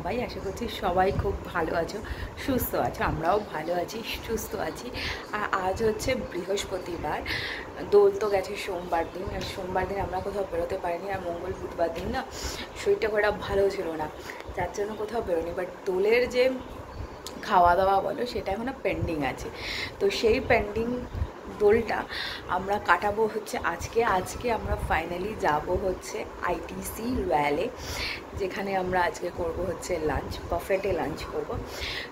সবাই, আশা করছি সবাই খুব ভালো আছো, সুস্থ আছো। আমরাও ভালো আছি, সুস্থ আছি। আর আজ হচ্ছে বৃহস্পতিবার, দোল তো গেছে সোমবার দিন, আর সোমবার দিন আমরা কোথাও বেরোতে পারিনি। আর মঙ্গল বুধবার দিন না শরীরটা খুব ভালো ছিল না, যার জন্য কোথাও বেরোনি। বাট দোলের যে খাওয়া দাওয়া বলো সেটা এখনো পেন্ডিং আছে। তো সেই পেন্ডিং দোলটা আমরা কাটাবো হচ্ছে আজকে আমরা ফাইনালি যাব হচ্ছে আইটিসি রয়্যালে, যেখানে আমরা আজকে করব হচ্ছে লাঞ্চ, বাফেটে লাঞ্চ করব।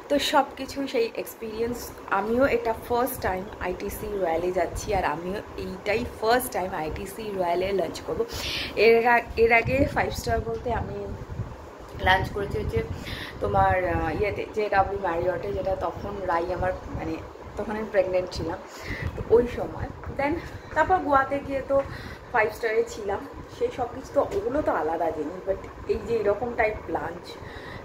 তো সব কিছু সেই এক্সপিরিয়েন্স, আমিও এটা ফার্স্ট টাইম আইটিসি রয়্যালে যাচ্ছি, আর আমিও এইটাই ফার্স্ট টাইম আইটিসি রয়্যালে লাঞ্চ করব। এর আগে 5 স্টার বলতে আমি লাঞ্চ করেছি হচ্ছে তোমার ইয়েতে JW ম্যারিয়টে, যেটা তখন রাই আমার মানে তখন আমি প্রেগনেন্ট ছিলাম, তো ওই সময়। দেন তারপর গোয়াতে গিয়ে তো 5 স্টারে ছিলাম, সেই সব কিছু তো ওগুলো তো আলাদা জিনিস। বাট এই যে এরকম টাইপ লাঞ্চ,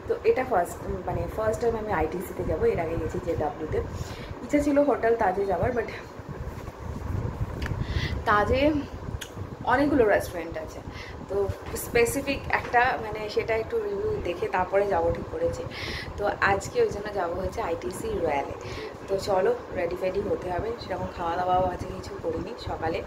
তো এটা ফার্স্ট টাইম আমি আইটিসিতে যাবো। এর আগে গেছি JWতে, ইচ্ছা ছিল হোটেল তাজে যাওয়ার, বাট তাজে অনেকগুলো রেস্টুরেন্ট আছে, তো স্পেসিফিক একটা মানে সেটা একটু রিভিউ দেখে তারপরে যাবো ঠিক করেছি। তো আজকে ওই জন্য যাবো হচ্ছে আইটিসি রয়্যালে। তো চলো রেডি ফেডি হতে হবে, সেরকম খাওয়া দাওয়াও আজকে কিছু করিনি সকালে।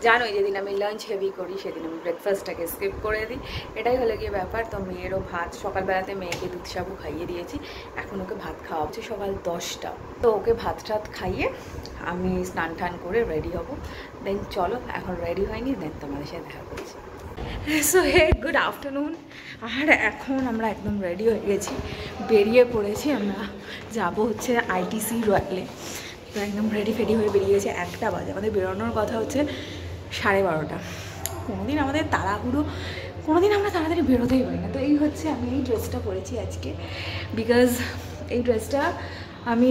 জানোই যেদিন আমি লাঞ্চ হেভি করি সেদিন আমি ব্রেকফাস্টটাকে স্কিপ করে দিই, এটাই হলো গিয়ে ব্যাপার। তো মেয়েরও ভাত সকালবেলাতে মেয়েকে দুধ সাবু খাইয়ে দিয়েছি, এখন ওকে ভাত খাওয়া হচ্ছে সকাল 10টা। তো ওকে ভাত টাত খাইয়ে আমি স্নান টান করে রেডি হব। দেন চলো, এখন রেডি হয়নি, দেন তোমাদের সাথে দেখা করছি। So hey good afternoon. আর এখন আমরা একদম রেডি হয়ে গেছি, বেরিয়ে পড়েছি। আমরা যাব হচ্ছে আইটিসি রয়্যালে। তো একদম রেডি ফেডি হয়ে বেরিয়ে গেছে, 1টা বাজে। আমাদের বেরোনোর কথা হচ্ছে 12:30। কোনোদিন আমাদের তাড়াহুড়ো, কোনোদিন আমরা তাড়াতাড়ি বেরোতেই পারি না। তো এই হচ্ছে আমি এই ড্রেসটা পরেছি আজকে, বিকজ এই ড্রেসটা আমি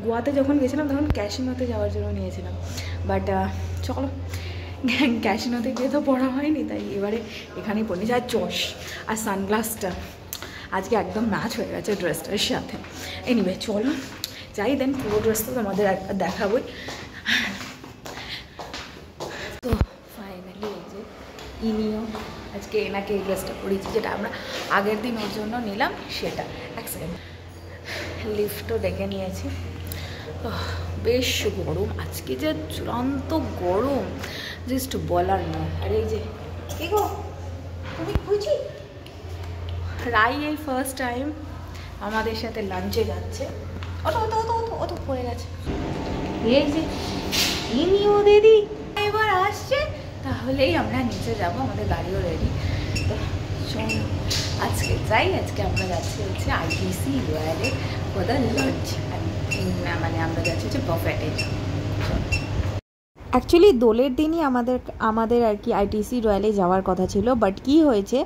গোয়াতে যখন গেছিলাম তখন ক্যাসিনোতে যাওয়ার জন্য নিয়েছিলাম। বাট চলো, ক্যাসিনোতে গিয়ে তো পড়া হয়নি, তাই এবারে এখানেই পড়ে নিয়েছি। আর চশ আর সানগ্লাসটা আজকে একদম ম্যাচ হয়ে গেছে ড্রেসটার সাথে। এনিওয়ে চলো যাই, দেন পুরো ড্রেস তো তোমাদের একবার দেখাবোই। তো ফাইনালি এই যে ইনিও আজকে এনাকে এই ড্রেসটা পরিয়েছি, যেটা আমরা আগের দিন ওর জন্য নিলাম সেটা। এক সেকেন্ড, লিফটও ডেকে নিয়েছি। বেশ গরম আজকে, যে চূড়ান্ত গরম, জাস্ট বলার নয়। আর এই যে কি গো তুমি খুঁজি, রাই এই ফার্স্ট টাইম আমাদের সাথে লাঞ্চে যাচ্ছে। অত পড়ে গেছে। এই যে ইনিও দিদি এবার আসছে, তাহলেই আমরা নিচে যাব, আমাদের গাড়িও রেডি। তো চলো আজকে যাই। আজকে আমরা যাচ্ছি হচ্ছে আইটিসি রয়্যালে ফর দ্য লাঞ্চ, মানে আমরা যাচ্ছি হচ্ছে বাফেটে। অ্যাকচুয়ালি দোলের দিনই আমাদের আর কি আইটিসি রয়্যালে যাওয়ার কথা ছিল, বাট কি হয়েছে,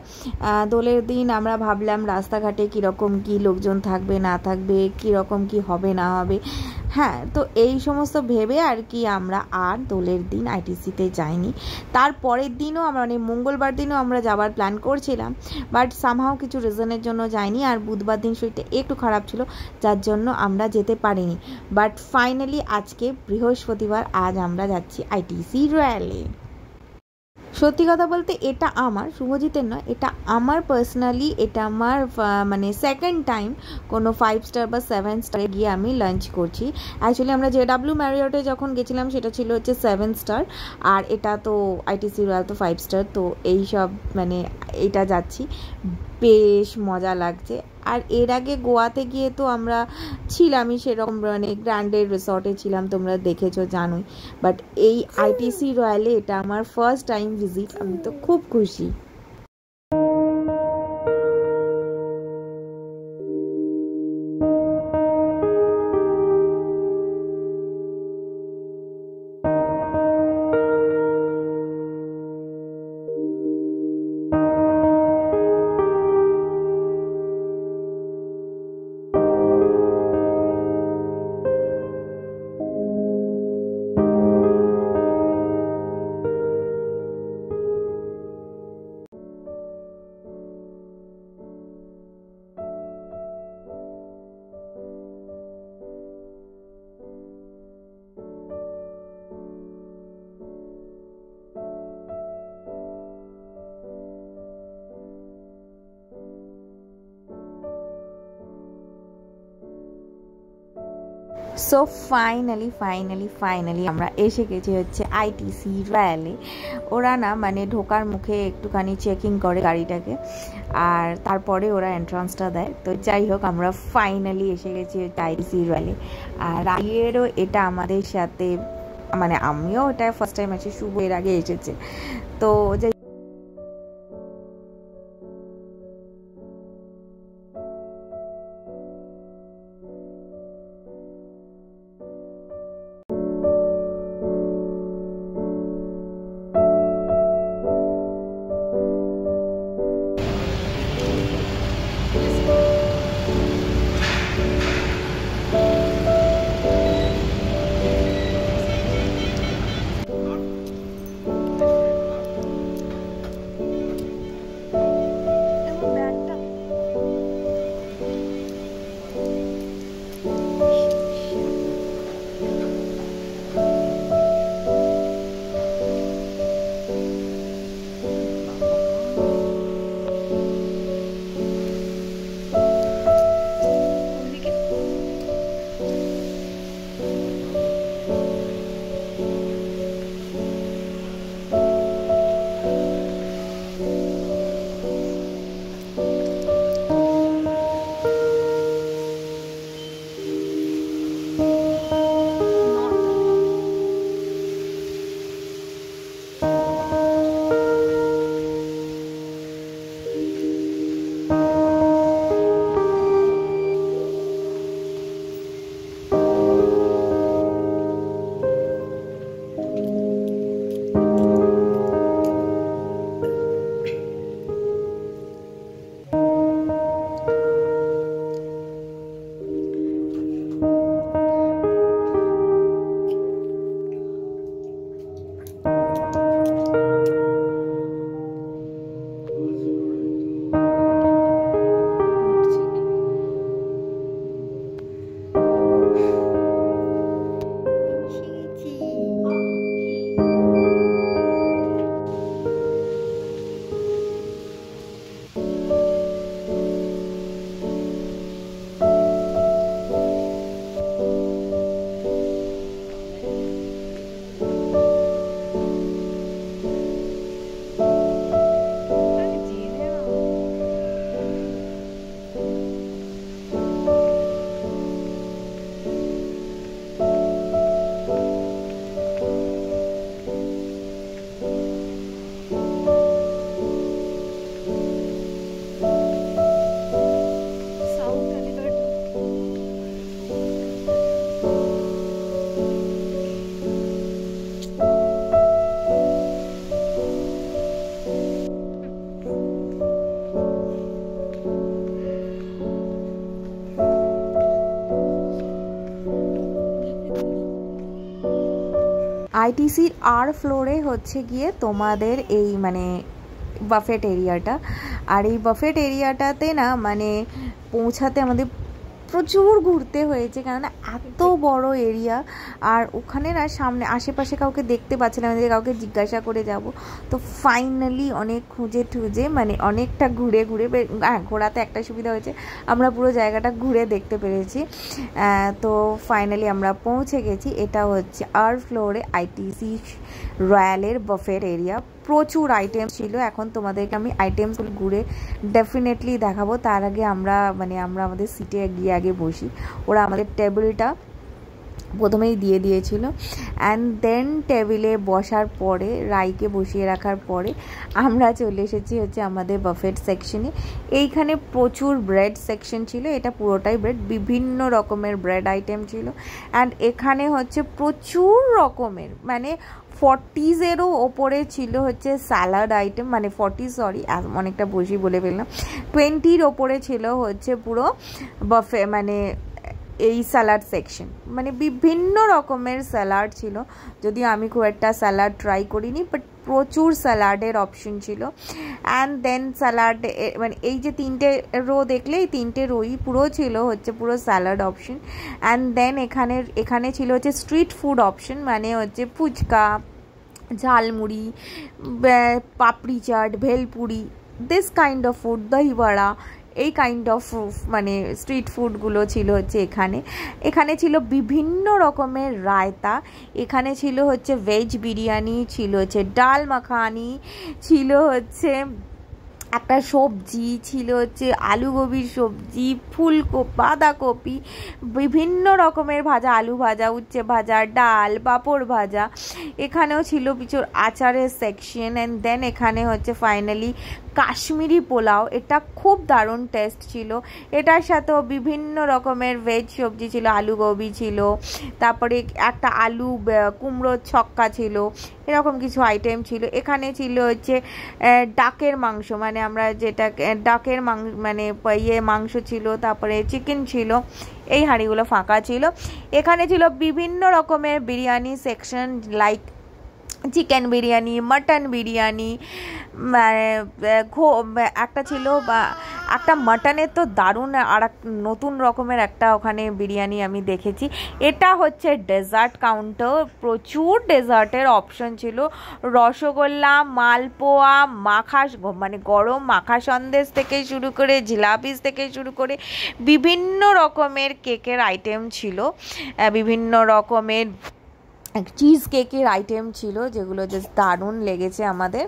দোলের দিন আমরা ভাবলাম রাস্তাঘাটে কীরকম কী লোকজন থাকবে না থাকবে, কীরকম কী হবে না হবে, হ্যাঁ, তো এই সমস্ত ভেবে আর কি আমরা আর দোলের দিন আইটিসিতে যাইনি। তারপরের দিনও মানে মঙ্গলবার দিনও আমরা যাওয়ার প্ল্যান করছিলাম, বাট সামহাও কিছু রিজনের জন্য যাইনি। আর বুধবার দিন শরীরটা একটু খারাপ ছিল, যার জন্য আমরা যেতে পারিনি। বাট ফাইনালি আজকে বৃহস্পতিবার, আজ আমরা যাচ্ছি আইটিসি রয়্যালে। সত্যি কথা বলতে এটা আমার, শুভজিতের নয়, এটা আমার পার্সোনালি, এটা আমার মানে সেকেন্ড টাইম কোনো 5 স্টার বা 7 স্টারে গিয়ে আমি লাঞ্চ করছি। অ্যাকচুয়ালি আমরা JW ম্যারিয়টে যখন গেছিলাম সেটা ছিল হচ্ছে 7 স্টার, আর এটা তো আইটিসি রয়্যাল তো 5 স্টার। তো এই সব মানে এটা যাচ্ছি, বেশ মজা লাগছে। আর এর আগে গোয়াতে গিয়ে তো আমরা ছিলামই সেরকম মানে গ্র্যান্ডের রিসর্টে ছিলাম, তোমরা দেখেছো জানোই। বাট এই আইটিসি রয়্যালে এটা আমার ফার্স্ট টাইম ভিজিট, আমি তো খুব খুশি। সো ফাইনালি আমরা এসে গেছি হচ্ছে আইটিসি রয়্যালে। ওরা না মানে ঢোকার মুখে একটুখানি চেকিং করে গাড়িটাকে, আর তারপরে ওরা এন্ট্রান্সটা দেয়। তো যাই হোক, আমরা ফাইনালি এসে গেছি হচ্ছে আইটিসি রয়্যালে। আর রাইয়েরও এটা আমাদের সাথে, মানে আমিও এটা ফার্স্ট টাইম আছি, শুভ এর আগে এসেছে। তো যাই আইটিসির আর ফ্লোরে হচ্ছে গিয়ে তোমাদের এই মানে বাফেট এরিয়াটা। আর এই বাফেট এরিয়াটাতে না মানে পৌঁছাতে আমাদের প্রচুর ঘুরতে হয়েছে, কেননা এত বড় এরিয়া। আর ওখানে না সামনে আশেপাশে কাউকে দেখতে পাচ্ছিলাম, আমাদের কাউকে জিজ্ঞাসা করে যাব। তো ফাইনালি অনেক খুঁজে মানে অনেকটা ঘুরে ঘোরাতে একটা সুবিধা হয়েছে, আমরা পুরো জায়গাটা ঘুরে দেখতে পেরেছি। তো ফাইনালি আমরা পৌঁছে গেছি। এটা হচ্ছে আর ফ্লোরে আইটিসি রয়্যালের বাফেট এরিয়া। প্রচুর আইটেম ছিল। এখন তোমাদেরকে আমি আইটেমসগুলো ঘুরে ডেফিনেটলি দেখাবো। তার আগে আমরা আমাদের সিটে গিয়ে আগে বসি। ওরা আমাদের টেবিলটা প্রথমেই দিয়ে দিয়েছিল, অ্যান্ড দেন টেবিলে বসার পরে রাইকে বসিয়ে রাখার পরে আমরা চলে এসেছি হচ্ছে আমাদের বাফেট সেকশনে। এইখানে প্রচুর ব্রেড সেকশন ছিল, এটা পুরোটাই ব্রেড, বিভিন্ন রকমের ব্রেড আইটেম ছিল। অ্যান্ড এখানে হচ্ছে প্রচুর রকমের মানে 40-এরও ওপরে ছিল হচ্ছে স্যালাড আইটেম, মানে 40 সরি অনেকটা বেশি বলে ফেললাম, 20-র ওপরে ছিল হচ্ছে পুরো বাফে মানে এই স্যালাড সেকশন, মানে বিভিন্ন রকমের স্যালাড ছিল। যদিও আমি খুব একটা স্যালাড ট্রাই করিনি, বাট প্রচুর স্যালাডের অপশন ছিল। অ্যান্ড দেন স্যালাড মানে এই যে 3টে রো দেখলে, এই 3টে রোই পুরো ছিল হচ্ছে পুরো স্যালাড অপশন। অ্যান্ড দেন এখানে ছিল হচ্ছে স্ট্রিট ফুড অপশন, মানে হচ্ছে fuchka, jhalmuri, papri chaat, bhelpuri, this kind of food, dahi vada, এই কাইন্ড অফ মানে স্ট্রিট ফুডগুলো ছিল হচ্ছে এখানে। এখানে ছিল বিভিন্ন রকমের রায়তা, এখানে ছিল হচ্ছে ভেজ বিরিয়ানি, ছিল হচ্ছে ডাল মাখানি, ছিল হচ্ছে একটা সবজি, ছিল হচ্ছে আলু গোবির সবজি, ফুলকপি, বাঁধাকপি, বিভিন্ন রকমের ভাজা, আলু ভাজা, উচ্ছে ভাজা, ডাল, পাঁপড় ভাজা। এখানেও ছিল কিছু আচারের সেকশন। অ্যান্ড দেন এখানে হচ্ছে ফাইনালি কাশ্মীরি পোলাও, এটা খুব দারুণ টেস্ট ছিল। এটার সাথেও বিভিন্ন রকমের ভেজ সবজি ছিল, আলু গোবি ছিল, তারপরে একটা আলু কুমড়োর ছক্কা ছিল, এরকম কিছু আইটেম ছিল। এখানে ছিল হচ্ছে ডাকের মাংস, মানে আমরা যেটা ডাকের মানে মাংস ছিল, তারপরে চিকেন ছিল, এই হাঁড়িগুলো ফাঁকা ছিল। এখানে ছিল বিভিন্ন রকমের biryani section, like chicken biryani, mutton biryani, একটা ছিল বা একটা মাটনের তো দারুণ আর নতুন রকমের একটা ওখানে বিরিয়ানি আমি দেখেছি। এটা হচ্ছে ডেজার্ট কাউন্টার, প্রচুর ডেজার্টের অপশন ছিল, রসগোল্লা, মালপোয়া, মানে গরম মাখা সন্দেশ থেকে শুরু করে, জিলাপিস থেকে শুরু করে বিভিন্ন রকমের কেকের আইটেম ছিল, বিভিন্ন রকমের চিজ কেকের আইটেম ছিল, যেগুলো জাস্ট দারুণ লেগেছে আমাদের।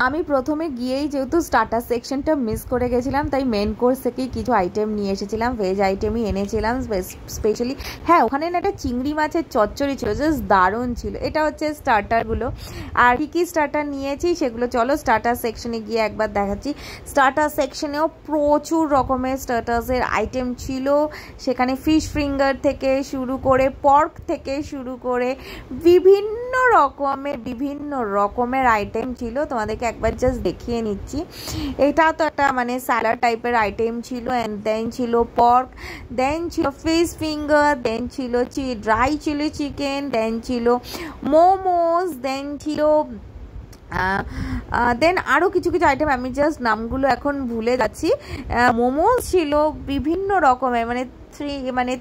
আমি প্রথমে গিয়েই যেহেতু স্টার্টার সেকশনটা মিস করে গেছিলাম, তাই মেন কোর্স থেকেই কিছু আইটেম নিয়ে এসেছিলাম, ভেজ আইটেমই এনেছিলাম স্পেশালি। হ্যাঁ, ওখানে না একটা চিংড়ি মাছের চচ্চড়ি ছিল, জাস্ট দারুণ ছিল। এটা হচ্ছে স্টার্টারগুলো। আর কী কী স্টার্টার নিয়েছি সেগুলো চলো স্টার্টার সেকশনে গিয়ে একবার দেখাচ্ছি। স্টার্টার সেকশনেও প্রচুর রকমের স্টার্টার্সের আইটেম ছিল, সেখানে ফিশ ফিঙ্গার থেকে শুরু করে, পর্ক থেকে শুরু করে বিভিন্ন রকমের আইটেম ছিল। তোমাদেরকে একবার জাস্ট দেখিয়ে নিচ্ছি। এটা তো একটা মানে স্যালাড টাইপের আইটেম ছিল, অ্যান্ড দেন ছিল পর্ক, দেন ছিল ফিশ ফিঙ্গার, দেন ছিল ড্রাই চিলি চিকেন, দেন ছিল মোমোস, দেন ছিল দেন আরও কিছু কিছু আইটেম, আমি জাস্ট নামগুলো এখন ভুলে যাচ্ছি। মোমোস ছিল বিভিন্ন রকমের, মানে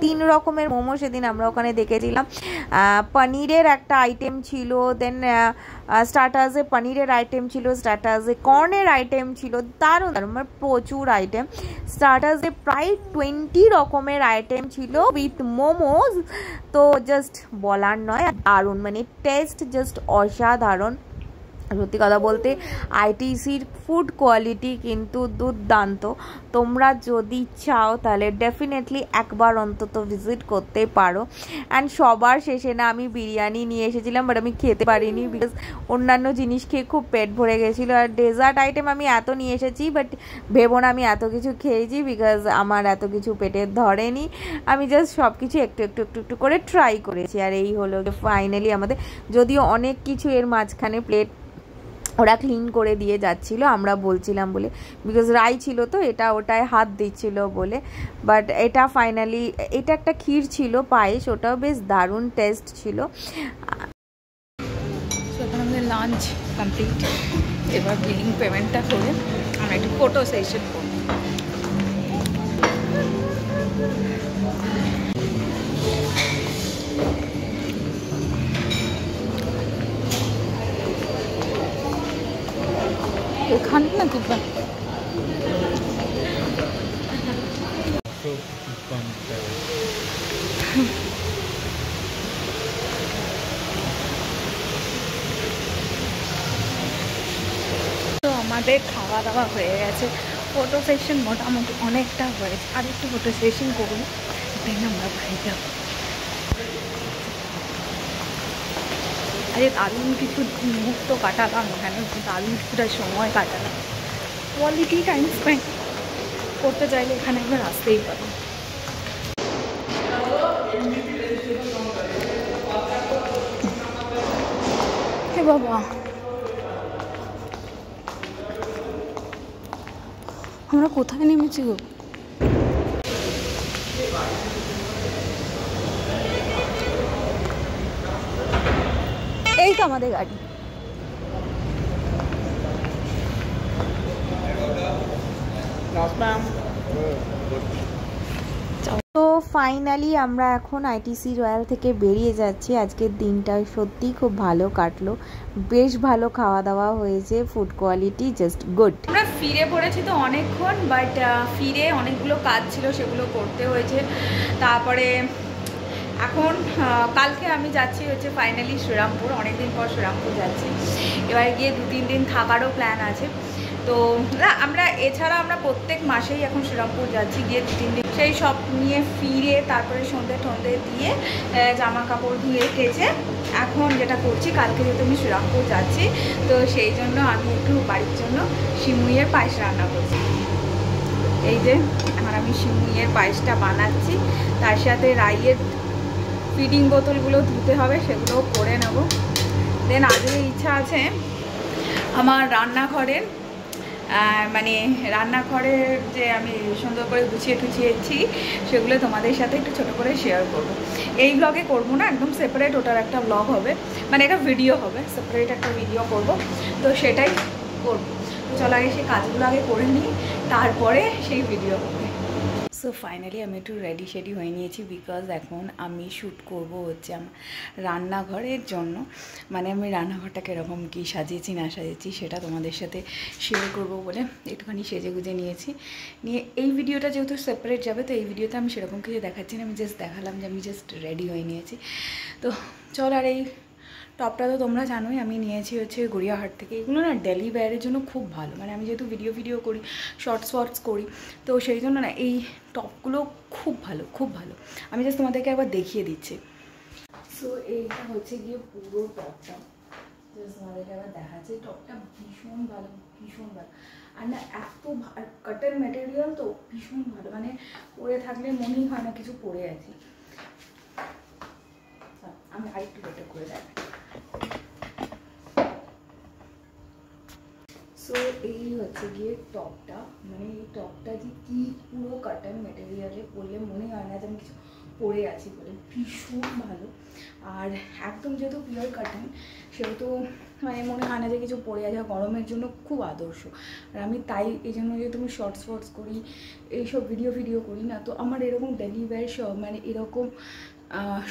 3 রকমের মোমো সেদিন আমরা ওখানে দেখেছিলাম। পনিরের একটা আইটেম ছিল, দেন স্টার্টার্সে পনিরের আইটেম ছিল, স্টার্টার্সে কর্নের আইটেম ছিল, দারুণ মানে প্রচুর আইটেম। স্টার্টার্সে প্রায় 20 রকমের আইটেম ছিল উইথ মোমোস, তো জাস্ট বলার নয়, দারুণ মানে টেস্ট জাস্ট অসাধারণ। সত্যি কথা বলতে আইটিসির ফুড কোয়ালিটি কিন্তু দুর্দান্ত। তোমরা যদি চাও তাহলে ডেফিনেটলি একবার অন্তত ভিজিট করতে পারো। অ্যান্ড সবার শেষে না আমি বিরিয়ানি নিয়ে এসেছিলাম, বাট আমি খেতে পারিনি বিকজ অন্যান্য জিনিস খেয়ে খুব পেট ভরে গেছিলো। আর ডেজার্ট আইটেম আমি এত নিয়ে এসেছি, বাট ভেবো না আমি এত কিছু খেয়েছি, বিকজ আমার এত কিছু পেটে ধরেনি। আমি জাস্ট সব কিছু একটু একটু একটু একটু করে ট্রাই করেছি। আর এই হলো ফাইনালি আমাদের, যদিও অনেক কিছু এর মাঝখানে প্লেট ওরা ক্লিন করে দিয়ে যাচ্ছিলো, আমরা বলছিলাম বলে, বিকজ রাই ছিল তো এটা ওটায় হাত দিচ্ছিল বলে। বাট এটা ফাইনালি, এটা একটা ক্ষীর ছিল, পায়েস, ওটাও বেশ দারুণ টেস্ট ছিল। এখন আমাদের লাঞ্চ কমপ্লিট, এবার বিলিং পেমেন্টটা করে আমরা একটু ফটো সেশন করব। এখানে না কি তো আমাদের খাওয়া দাওয়া হয়ে গেছে, ফটো সেশন মোটামুটি অনেকটা হয়েছে, আর একটু ফটো সেশন করবো, দেন আমরা বাড়ি যাবো। আরে দারুণ কিছু মুহূর্ত কাটালাম এখানে, দারুণ কিছুটা সময় কাটালাম, কোয়ালিটি টাইম স্পেন্ড করতে চাইলে এখানে একবার আসতেই পারো। হে বাবা, আমরা কোথায় নেমেছি গো? এই তো আমাদের গাড়ি। তো ফাইনালি আমরা এখন আইটিসি রয়্যাল থেকে বেরিয়ে যাচ্ছি। আজকের দিনটা সত্যিই খুব ভালো কাটলো, বেশ ভালো খাওয়া দাওয়া হয়েছে, ফুড কোয়ালিটি জাস্ট গুড। আমরা ফিরে পড়েছি তো অনেকক্ষণ, বাট ফিরে অনেকগুলো কাজ ছিল সেগুলো করতে হয়েছে। তারপরে এখন কালকে আমি যাচ্ছি হচ্ছে ফাইনালি শ্রীরামপুর, অনেকদিন পর শ্রীরামপুর যাচ্ছি। এবার গিয়ে 2-3 দিন থাকারও প্ল্যান আছে। তো না, আমরা এছাড়া আমরা প্রত্যেক মাসেই এখন শ্রীরামপুর যাচ্ছি, গিয়ে 2-3 দিন সেই সব নিয়ে ফিরে তারপরে সন্ধে টন্ধে দিয়ে জামা কাপড় ধুয়ে কেচে এখন যেটা করছি, কালকে যেহেতু আমি শ্রীরামপুর যাচ্ছি তো সেই জন্য আমি একটু বাড়ির জন্য সিমুইয়ের পায়েস রান্না করছি। এই যে এখন আমি সিমুইয়ের পায়েসটা বানাচ্ছি, তার সাথে রাইয়ের ফিডিং বোতলগুলো ধুতে হবে, সেগুলোও করে নেব। দেন আজকে ইচ্ছা আছে আমার রান্নাঘরের মানে রান্নাঘরের যে আমি সুন্দর করে গুছিয়ে টুছিয়েছি সেগুলো তোমাদের সাথে একটু ছোটো করে শেয়ার করব। এই ব্লগে করবো না, একদম সেপারেট ওটার একটা ব্লগ হবে, মানে একটা ভিডিও হবে, সেপারেট একটা ভিডিও করব, তো সেটাই করব। তো চলো আগে সেই কাজগুলো আগে করে নিই, তারপরে সেই ভিডিও হবে। সো ফাইনালি আমি একটু রেডি শেডি হয়ে নিয়েছি, বিকজ এখন আমি শ্যুট করব হচ্ছে আমার রান্নাঘরের জন্য। মানে আমি রান্নাঘরটাকে এরকম কী সাজিয়েছি না সাজিয়েছি সেটা তোমাদের সাথে শেয়ার করব বলে একটুখানি সেজে গুজে নিয়েছি। নিয়ে এই ভিডিওটা যেহেতু সেপারেট যাবে, তো এই ভিডিওতে আমি সেরকম কিছু দেখাচ্ছি না, আমি জাস্ট দেখালাম যে আমি জাস্ট রেডি হয়ে নিয়েছি। তো চল, আর এই টপটা তো তোমরা জানোই আমি নিয়েছি হচ্ছে গড়িয়াহাট থেকে। এগুলো না ডেলি ওয়্যারের জন্য খুব ভালো, মানে আমি যেহেতু ভিডিও করি, শর্টস করি, তো সেই জন্য না এই টপগুলো খুব ভালো, খুব ভালো। আমি জাস্ট তোমাদেরকে একবার দেখিয়ে দিচ্ছি। সো এইটা হচ্ছে গিয়ে পুরো টপটা, জাস্ট তোমাদেরকে একবার দেখাচ্ছি। টপটা ভীষণ ভালো, ভীষণ ভালো। আর না এত কটন ম্যাটেরিয়াল তো ভীষণ ভালো, মানে পরে থাকলে মনেই হয় না কিছু পরে আছি। আমি আরেকটু বেটার করে দেখাই। সো এই হচ্ছে গিয়ে টপটা, মানে এই টপটা যে কি পুরো কটন মেটেরিয়ালে পরলে মনে হয় না যে আমি কিছু পরে আছি বলে, ভীষণ ভালো। আর একদম যেহেতু পিওর কটন সেহেতু মানে মনে হয় না যে কিছু পরে আছে, গরমের জন্য খুব আদর্শ। আর আমি তাই এই জন্য যেহেতু আমি শর্টস করি, এইসব ভিডিও করি না, তো আমার এরকম ডেলি ওয়্যার সব মানে এরকম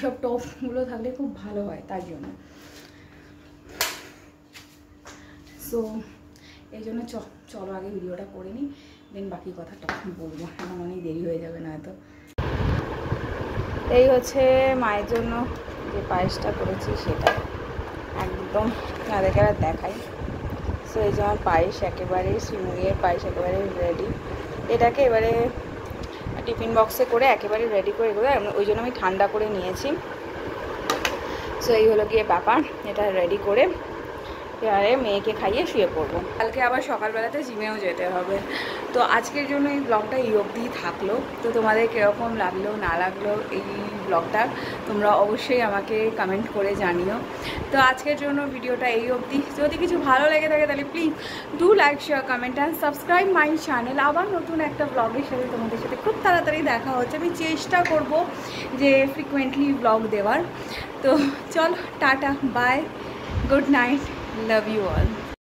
সব টপগুলো থাকলে খুব ভালো হয়, তার জন্য। সো এই জন্য চলো আগে ভিডিওটা করে নিই, দেন বাকি কথা তখন বলবো, এখন অনেক দেরি হয়ে যাবে না তো। এই হচ্ছে মায়ের জন্য যে পায়েসটা করেছি সেটা একদম তাদেরকে আর দেখাই। সো এই যে আমার পায়েস একেবারে সিমুইয়ের পায়েস একেবারে রেডি। এটাকে এবারে টিফিন বক্সে করে একেবারে রেডি করে দেবো, ওই জন্য আমি ঠান্ডা করে নিয়েছি। সো এই হলো গিয়ে ব্যাপার, এটা রেডি করে এবারে মেয়েকে খাইয়ে শুয়ে পড়বো। কালকে আবার সকালবেলাতে জিমেও যেতে হবে। তো আজকের জন্য এই ব্লগটা এই অবধিই থাকলো। তো তোমাদের কীরকম লাগলো না লাগলো এই ব্লগটা তোমরা অবশ্যই আমাকে কমেন্ট করে জানিও। তো আজকের জন্য ভিডিওটা এই অবধি। যদি কিছু ভালো লেগে থাকে তাহলে please do like, share, comment and subscribe my channel. আবার নতুন একটা ব্লগের সাথে তোমাদের সাথে খুব তাড়াতাড়ি দেখা হচ্ছে। আমি চেষ্টা করব যে ফ্রিকুয়েন্টলি ব্লগ দেওয়ার। তো চল, tata, bye, good night, love you all.